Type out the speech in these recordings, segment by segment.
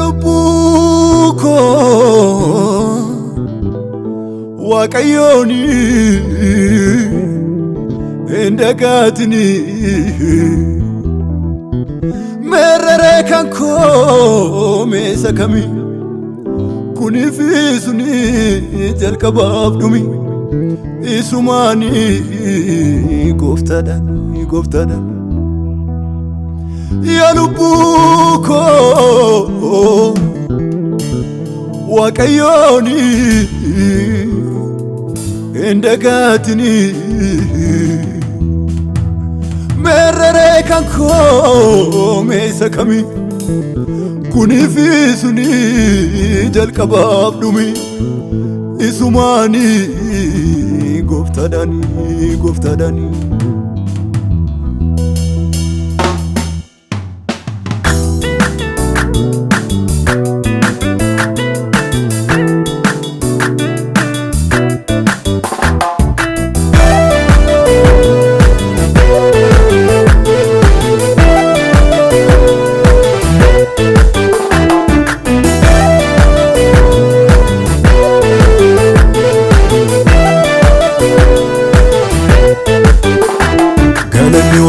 lubuko Wakayoni Endagatini Merere kanko mesakami Kunifisuni jalkababdumi Isumani goftada Ya lubuko Wakayoni Endagatini Merere kanko mesakami Kunifisuni jalkababdumi Isumani goftadani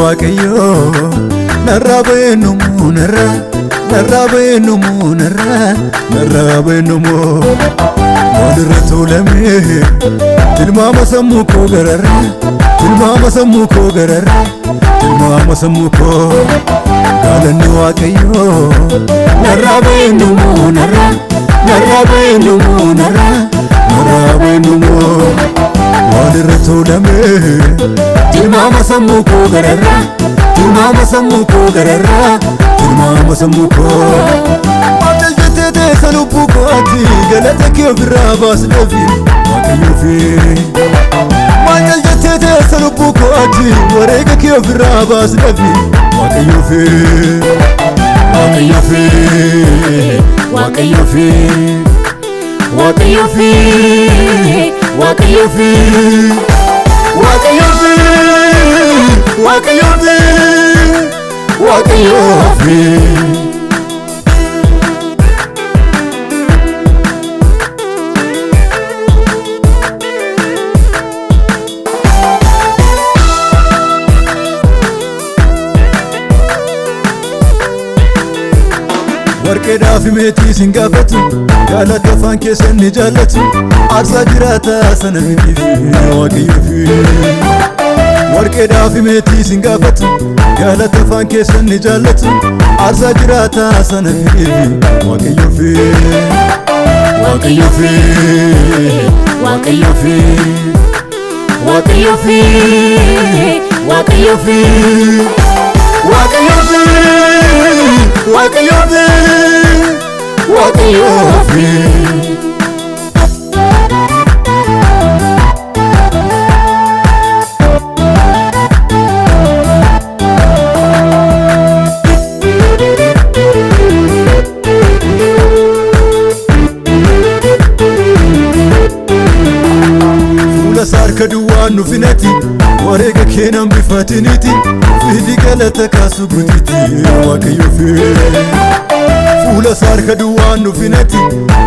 Wakayo narabenu mo Madratu lame tilmama sammuko garara Galani wakayo narabenu mo Madratu lame Tilmama sammuko garara Atajete salubuko ati galata kibra baslevi Wakayofi Atajete salubuko ati warega kibra baslevi Wakayofi Warke dafi meti singafatu Galata fanke senni jalatu Arsa jirata sana mitifi Wakayofi Warke dafi meti singafatu Galata fanke senni jalatu Arsa jirata sana mitifi Wakayofi Kaduwan nufinati warega kenan bifatiniti fidi galata kasu guditi Wakayofi Fula sar kaduwan nufinati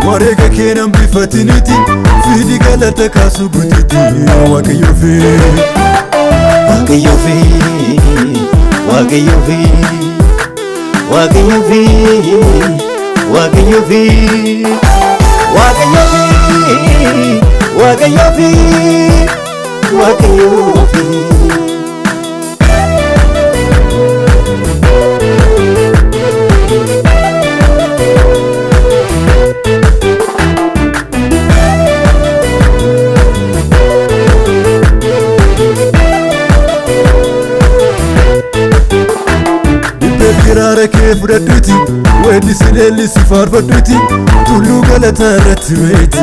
warega kenan bifatiniti fidi galata kasu guditi Wakayofi Kirarake fudatuti wedi sineli sifar fatuti tulu galata ratmeti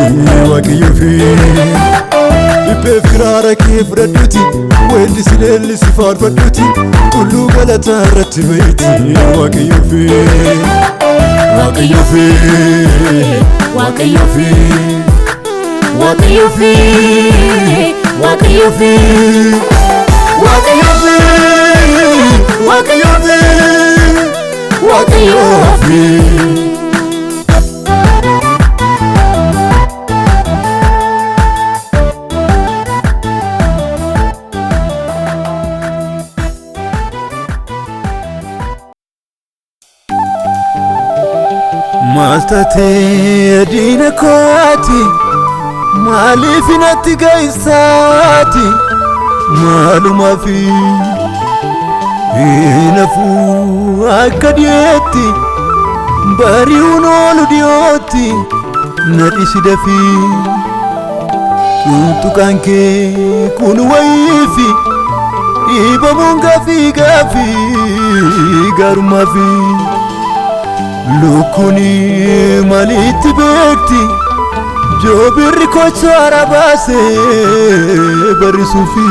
Wakayofi Kirarake fudatuti wedi sineli sifar fatuti tulu galata ratmeti Wakayofi Wakayofi Maltate dina koati maaliif natti gaisaati maaluma fi inafu akka dietti bari'uun oolu dhiyootti nadhisi dafii tuntuqaan kee kun wayiifi dhiibamuun gaafii gaarummaa fi lukkuni malitti beekti joobirri kocha arabaase barrisuufi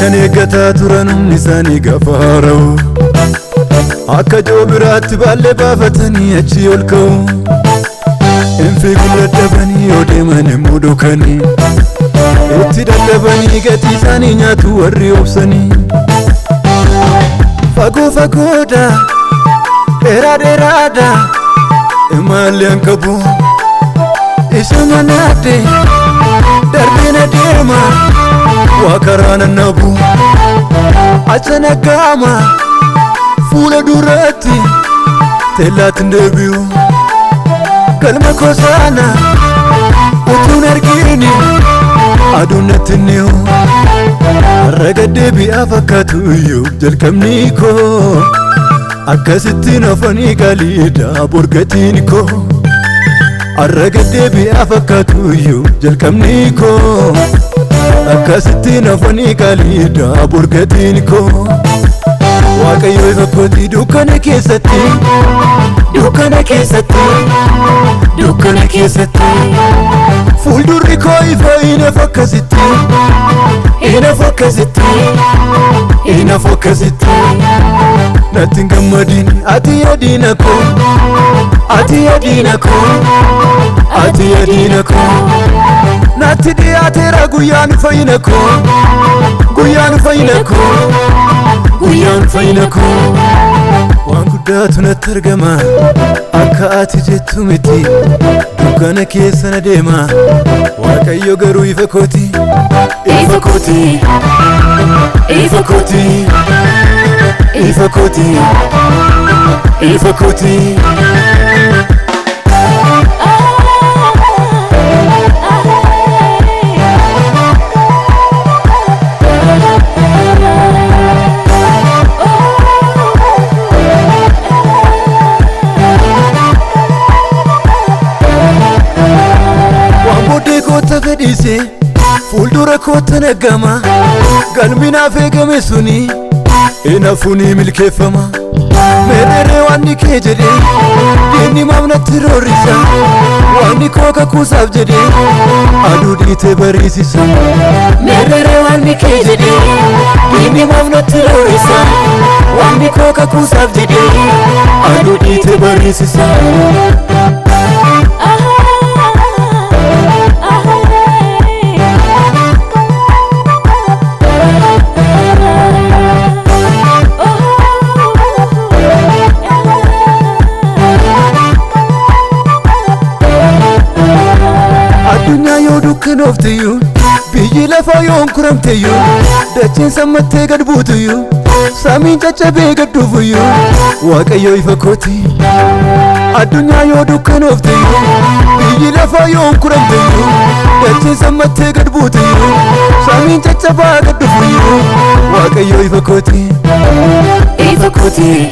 kan eeggataa turan humni isaanii gafaara'u akka joobiraatti baallee baafatanii achi ol ka'u hin fiiguun dadhabanii yoo deeman immoo dhokanii itti dadhabanii gatii isaanii nyaatu warri obsanii fagoo fagoodha dheeraadha imaallee hin qabu isa manaadde darbeen adeema wakarana nabu achana gama fuula duratti tellatin deebi'u galma kosaana utuun argini aduun natti ni'u har'a deebi'aa fakkaatu iyyuu jalqabni koo akkasittiin hafanii qaliidha borgatiin koo har'a deebi'aa fakkaatu iyyuu jalqabni koo akkasittiin hafanii qaliidha borgatiin koo waaqayyo ifa kooti dukkana keessatti fuuldurri koo ifa inaaf akkasitti natti hin gammadin ati yaadina koo natti dhiyaateera guyyaan fayyina koo waan guddaatu natti argama akka ati jettu miti dukkana keessa na deema waaqayyo garuu ifa kooti fedhiise fuuldura kootta nagama galminaaf eegame suni inaafuni milkeeffama meerree waanni kee jedhe diinni maamnatti roorrisa waanni koo kakuusaaf jedhe aduu dhiite bariisisa meerree waanni kee jedhe diinni maamnatti roorrisa waanni koo kakuusaaf jedhe aduu dhiite bariisisa kanoftiyu biyyi lafa yoon kuramteyu dacheen sammattee gad buutuyu samiin caccabee gad dhufuyu waaqayyo ifa kooti addunyaa yoo dukkanofteyu biyyi lafa yoon kuramteyu dacheen sammattee gad buutuyu samiin caccabaa gad dhufuyu waaqayyo ifa kooti ifa kooti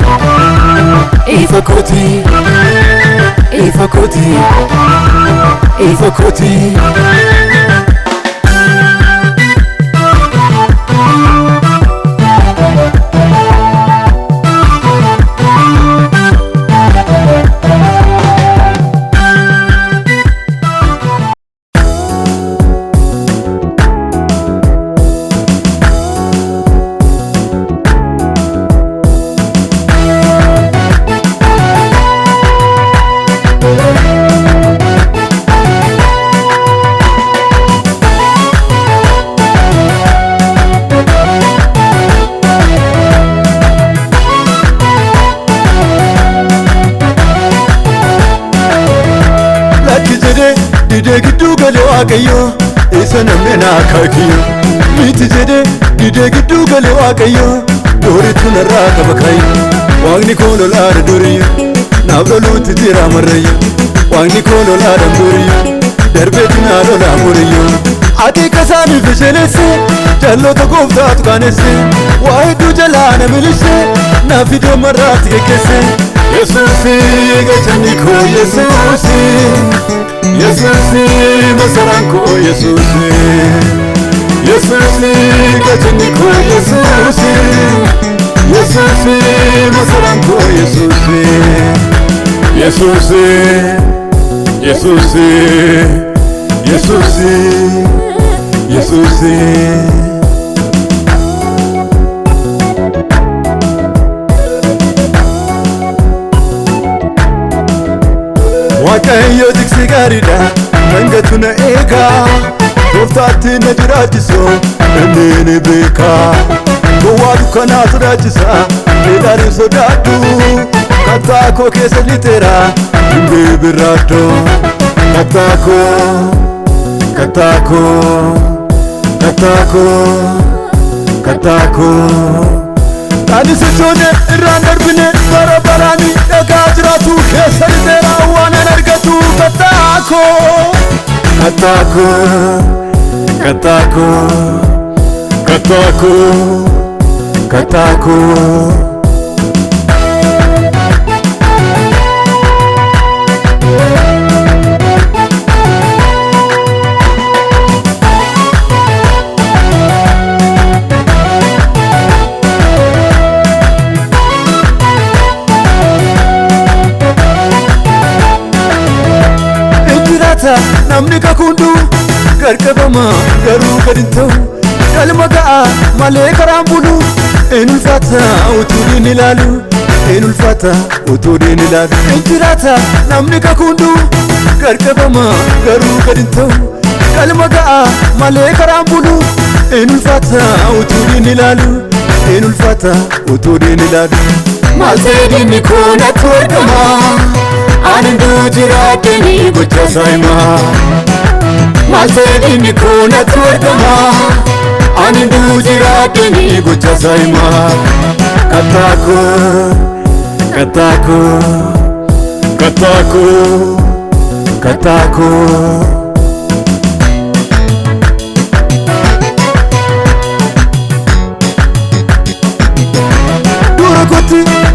giddu gale waaqayyo isa namni naakakiyo miti jedhe dide giddu gale waaqayyo doritu narraa qaba kayyo waaqni koo lolaadha duriyo naaf loluutti jira marrayyo waaqni koo lolaadha duriyo darbeetti naa lolaa muriyyo ati kasaaniif isheelesse jallota gooftaatu qaanesse waa hedduu jalaa na milisse naaf fidee marraatti geggeesse Yesuusi gaachanni koo Yesuusi Yesuusi masaraan koo Yesuusi Yesuusi gaachanni koo Yesuusi Yesuusi masaraan koo Yesuusi Yesuusi Yesuusi Yesuusi Yesuusi waaqayyo jiksi gaariidha mangatu na eega gooftaatti na jiraachiso inni ni beeka gowwaa dukkanaa sodaachisa dheedhaan sodaadhu kattaa koo keessa lixeera hin bibirraadho kattaa koo kattaa koo kattaa koo kattaa koo ani sichoone irraan darbine bara baraani dhagaa jiraatu keessa lixeera waan an argatu kattaa koo kattaa koo kattaa koo kattaa koo kattaa koo namni kakundu gargabama garuu gadin ta'u kalma ga'a malee karaan bulu ulfata utuu din ilaalu ulfata utuu din ilaalu injiraata namni kakundu gargabama garuu gadin ta'u kalma ga'a malee karaan bulu ulfata utuu din ilaalu ulfata utuu din ilaalu Malseedini kun attorgama Anandu jiraatani gocha saayima Malseedini kun attorgama Anandu jiraatani gocha saayima Kattaa koo kattaa koo kattaa koo kattaa koo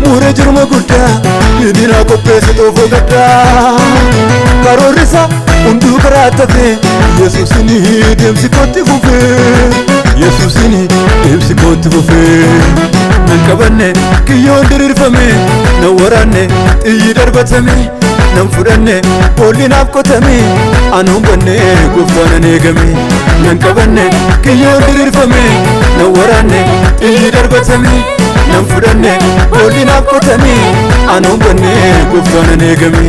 Mure jirma guddaa Yedina qopheesse xoofoo gaddaa Karoorrisa hunduu karaa tafe Yesuusini deemsi kootti fufee Yesuusini deemsi kootti fufee nan qabanne kiyyoon diriirfame nan waraanne xiyyi darbatame nan fudhanne boolli naaf qotame anuun banne gooftaan an eegame nan qabanne kiyyoon diriirfame nan waraanne xiyyi darbatame nan fudhanne boolli naaf qotame anuun banne gooftaan an eegame